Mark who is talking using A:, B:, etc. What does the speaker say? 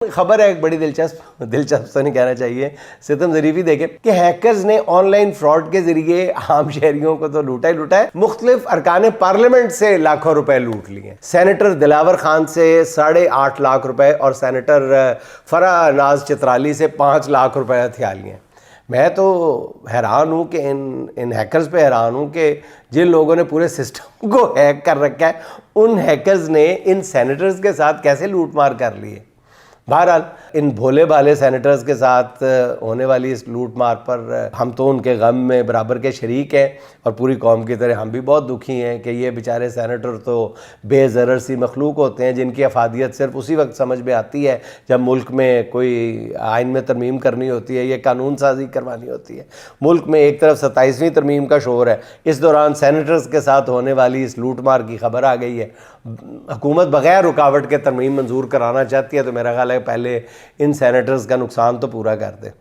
A: खबर है एक बड़ी दिलचस्प तो नहीं कहना चाहिए, सितम ज़रीफ़ी देखे कि हैकर्स ने ऑनलाइन फ्रॉड के जरिए आम शहरियों को तो लूटा ही लूटा है, मुख्तलिफ अरकान पार्लियामेंट से लाखों रुपए लूट लिए। सेनेटर दिलावर खान से 8.5 लाख रुपए और सेनेटर फरा नाज चित्राली से 5 लाख रुपए हथिया लिए। मैं तो हैरान हूँ कि इन हैकर्स पे हैरान हूँ कि जिन लोगों ने पूरे सिस्टम को हैक कर रखा है, उन हैकर्स ने इन सेनेटर्स के साथ कैसे लूट मार कर ली है। बहरहाल इन भोले भाले सेनेटर्स के साथ होने वाली इस लूट मार पर हम तो उनके गम में बराबर के शरीक हैं और पूरी कौम की तरह हम भी बहुत दुखी हैं कि ये बेचारे सेनेटर तो बेज़रर सी मखलूक होते हैं जिनकी अफादियत सिर्फ उसी वक्त समझ में आती है जब मुल्क में कोई आइन में तरमीम करनी होती है या कानून साजी करवानी होती है। मुल्क में एक तरफ 27वीं तरमीम का शोर है, इस दौरान सेनेटर्स के साथ होने वाली इस लूट मार की खबर आ गई है। हुकूमत बगैर रुकावट के तरमीम मंजूर कराना चाहती है, तो मेरा ख्याल है पहले इन सेनेटर्स का नुकसान तो पूरा कर दे।